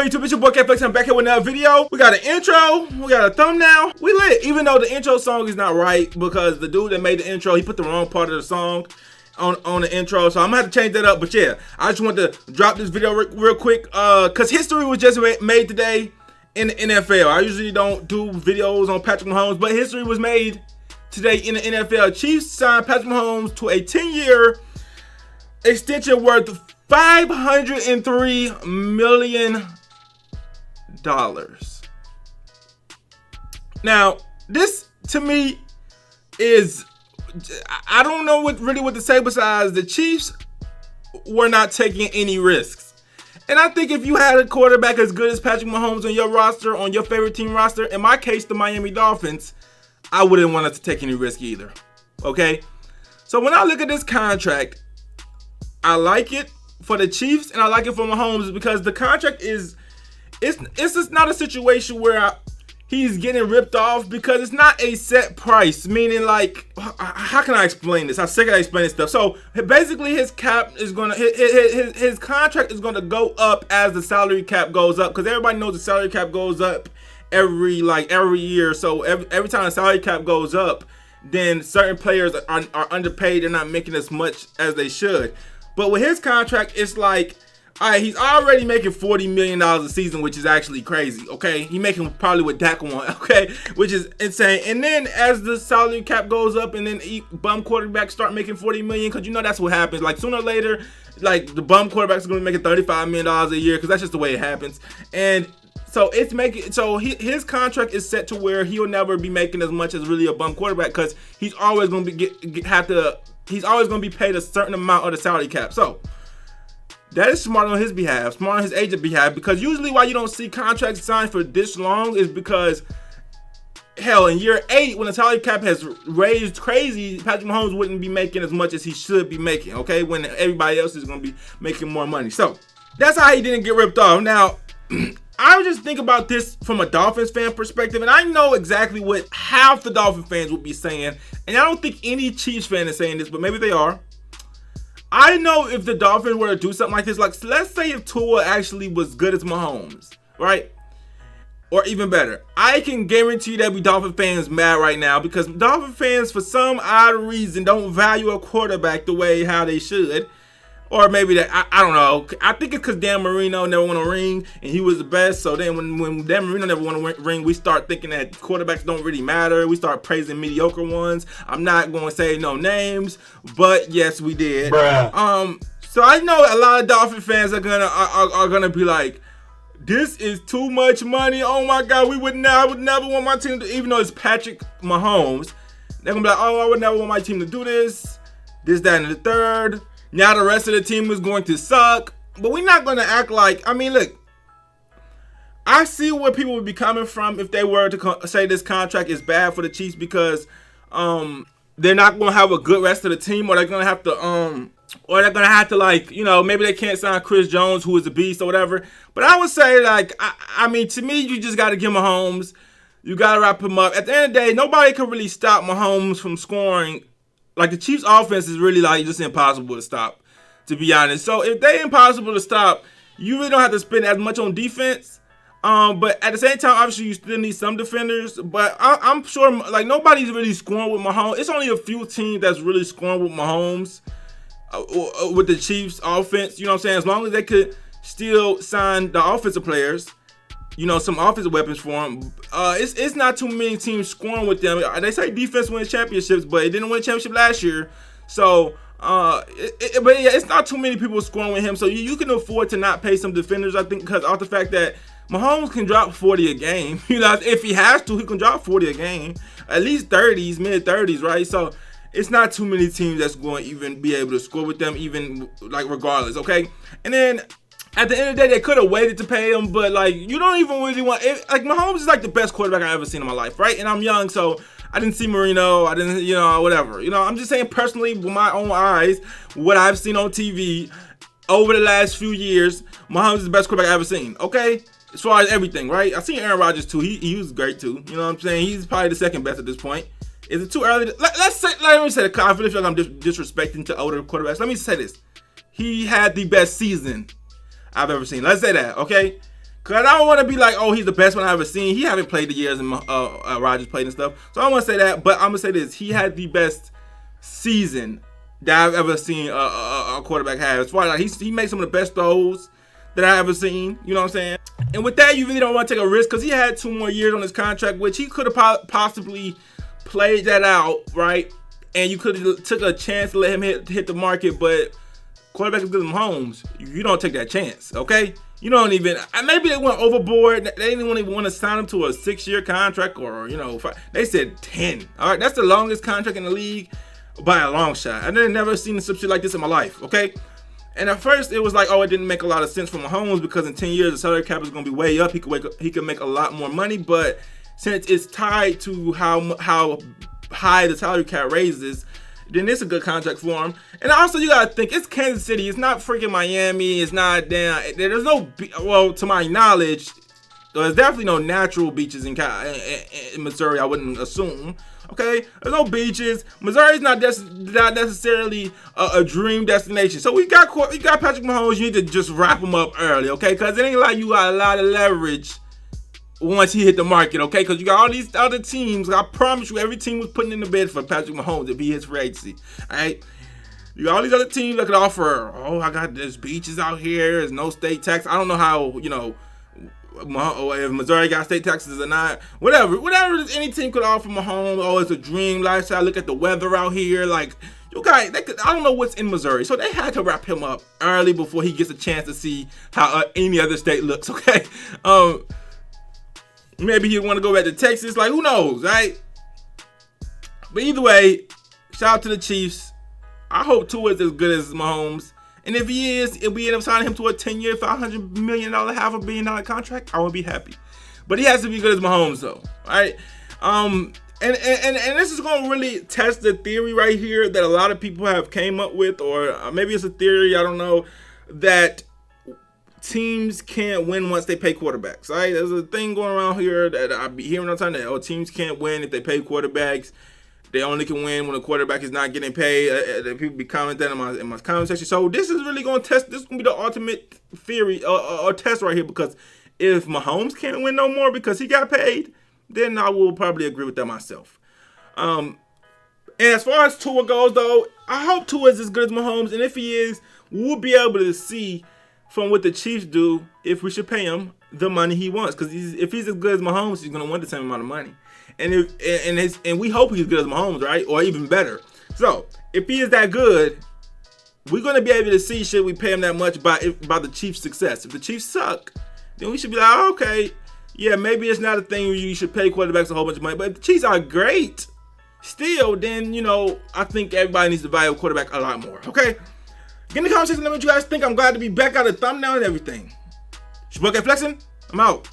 good, YouTube? It's your boy Flex. I'm back here with another video. We got an intro, we got a thumbnail. We lit, even though the intro song is not right because the dude that made the intro, he put the wrong part of the song on the intro. So I'm gonna have to change that up. But yeah, I just want to drop this video real quick because history was just made today in the NFL. I usually don't do videos on Patrick Mahomes, but history was made today in the NFL. Chiefs signed Patrick Mahomes to a 10-year extension worth $503 million. Now, this to me is, I don't know what to say besides the Chiefs were not taking any risks. And I think if you had a quarterback as good as Patrick Mahomes on your roster, on your favorite team roster, in my case, the Miami Dolphins, I wouldn't want us to take any risk either. Okay? So when I look at this contract, I like it for the Chiefs and I like it for Mahomes because the contract is, it's just not a situation where he's getting ripped off because it's not a set price. Meaning, like, how can I explain this? I'm sick of explaining stuff. So basically, his cap is gonna his contract is gonna go up as the salary cap goes up because everybody knows the salary cap goes up every year. So every time the salary cap goes up, then certain players are underpaid. They're not making as much as they should. But with his contract, it's like, all right, he's already making $40 million a season, which is actually crazy, okay? He's making probably what Dak want, okay? Which is insane. And then as the salary cap goes up and then bum quarterbacks start making $40 million, because you know that's what happens. Like, sooner or later, like, the bum quarterbacks are going to be making $35 million a year because that's just the way it happens. And so his contract is set to where he'll never be making as much as really a bum quarterback because he's always going to he's always going to be paid a certain amount of the salary cap. So that is smart on his behalf, smart on his agent behalf, because usually why you don't see contracts signed for this long is because, hell, in year 8, when the salary cap has raised crazy, Patrick Mahomes wouldn't be making as much as he should be making, okay, when everybody else is going to be making more money. So that's how he didn't get ripped off. Now, I would just think about this from a Dolphins fan perspective, and I know exactly what half the Dolphins fans would be saying, and I don't think any Chiefs fan is saying this, but maybe they are. I know if the Dolphins were to do something like this, like let's say if Tua actually was good as Mahomes, right? Or even better, I can guarantee that we Dolphin fans mad right now because Dolphin fans, for some odd reason, don't value a quarterback the way how they should. Or maybe that, I don't know. I think it's because Dan Marino never won a ring and he was the best. So then when Dan Marino never won a ring, we start thinking that quarterbacks don't really matter. We start praising mediocre ones. I'm not going to say no names, but yes, we did. Bruh. So I know a lot of Dolphin fans are gonna be like, this is too much money. Oh my God, I would never want my team to, even though it's Patrick Mahomes, they're gonna be like, oh, I would never want my team to do this, that, and the third. Now the rest of the team is going to suck. But we're not going to act like, I mean, look, I see where people would be coming from if they were to say this contract is bad for the Chiefs because they're not going to have a good rest of the team, or they're going to have to, like, you know, maybe they can't sign Chris Jones, who is a beast or whatever. But I would say, like, I mean, to me, you just got to give Mahomes, you got to wrap him up. At the end of the day, nobody can really stop Mahomes from scoring. Like, the Chiefs' offense is really, like, just impossible to stop, to be honest. So, if they're impossible to stop, you really don't have to spend as much on defense. But at the same time, obviously, you still need some defenders. But I'm sure, like, nobody's really scoring with Mahomes. It's only a few teams that's really scoring with Mahomes, with the Chiefs' offense. You know what I'm saying? As long as they could still sign the offensive players, you know, some offensive weapons for them. It's not too many teams scoring with them. They say defense wins championships, but it didn't win a championship last year. So, but yeah, it's not too many people scoring with him. So you can afford to not pay some defenders, I think, because of the fact that Mahomes can drop 40 a game. You know, if he has to, he can drop 40 a game. At least 30s, mid-30s, right? So it's not too many teams that's going to even be able to score with them, even, like, regardless, okay? And then at the end of the day, they could have waited to pay him, but, like, you don't even really want it. Like, Mahomes is, like, the best quarterback I've ever seen in my life, right? And I'm young, so I didn't see Marino. I didn't, you know, whatever. You know, I'm just saying personally, with my own eyes, what I've seen on TV over the last few years, Mahomes is the best quarterback I've ever seen, okay? As far as everything, right? I've seen Aaron Rodgers, too. He was great, too. You know what I'm saying? He's probably the second best at this point. Is it too early? Let me say the I feel like I'm disrespecting to older quarterbacks. Let me say this. He had the best season I've ever seen. Let's say that, okay? Cause I don't want to be like, oh, he's the best one I've ever seen. He haven't played the years and Rodgers played and stuff. So I don't want to say that, but I'm gonna say this: he had the best season that I've ever seen a quarterback have. As far as like, he makes some of the best throws that I've ever seen. You know what I'm saying? And with that, you really don't want to take a risk because he had 2 more years on his contract, which he could have possibly played that out, right? And you could have took a chance to let him hit the market, but quarterback is good as Mahomes. You don't take that chance, okay? You don't even. Maybe they went overboard. They didn't even want to sign him to a 6-year contract or 5. They said 10. All right, that's the longest contract in the league by a long shot. I've never seen some shit like this in my life, okay? And at first, it was like, oh, it didn't make a lot of sense for Mahomes because in 10 years, the salary cap is going to be way up. He could make a lot more money, but since it's tied to how high the salary cap raises, then it's a good contract for him. And also, you got to think, it's Kansas City. It's not freaking Miami. It's not down. There's no, well, to my knowledge, there's definitely no natural beaches in Missouri, I wouldn't assume. Okay, there's no beaches. Missouri's not necessarily a dream destination. So we got Patrick Mahomes. You need to just wrap him up early, okay? Because it ain't like you got a lot of leverage once he hit the market, okay? Because you got all these other teams. I promise you, every team was putting in the bid for Patrick Mahomes if he hits free agency. All right, you got all these other teams that could offer. Oh, I got there's beaches out here. There's no state tax. I don't know how if Missouri got state taxes or not, whatever any team could offer Mahomes. Oh, it's a dream lifestyle. Look at the weather out here. Like, you guys, I don't know what's in Missouri, so they had to wrap him up early before he gets a chance to see how any other state looks. Okay, maybe he'd want to go back to Texas. Like, who knows, right? But either way, shout out to the Chiefs. I hope Tua is as good as Mahomes. And if he is, if we end up signing him to a 10-year, $500 million, $500 million contract, I would be happy. But he has to be good as Mahomes, though, right? And this is going to really test the theory right here that a lot of people have came up with, or maybe it's a theory, I don't know, that teams can't win once they pay quarterbacks, right? There's a thing going around here that I be hearing all the time that, teams can't win if they pay quarterbacks. They only can win when a quarterback is not getting paid. People be commenting in my comment section. So this is really going to test. This is going to be the ultimate theory or test right here. Because if Mahomes can't win no more because he got paid, then I will probably agree with that myself. And as far as Tua goes, though, I hope Tua is as good as Mahomes. And if he is, we'll be able to see from what the Chiefs do if we should pay him the money he wants. Because if he's as good as Mahomes, he's going to want the same amount of money. And we hope he's good as Mahomes, right? Or even better. So if he is that good, we're going to be able to see should we pay him that much by the Chiefs' success. If the Chiefs suck, then we should be like, okay, yeah, maybe it's not a thing where you should pay quarterbacks a whole bunch of money. But if the Chiefs are great still, then, I think everybody needs to value a quarterback a lot more. Okay? Get in the comment section. Let me know what you guys think. I'm glad to be back out of the thumbnail and everything. It's your boy Flexing. I'm out.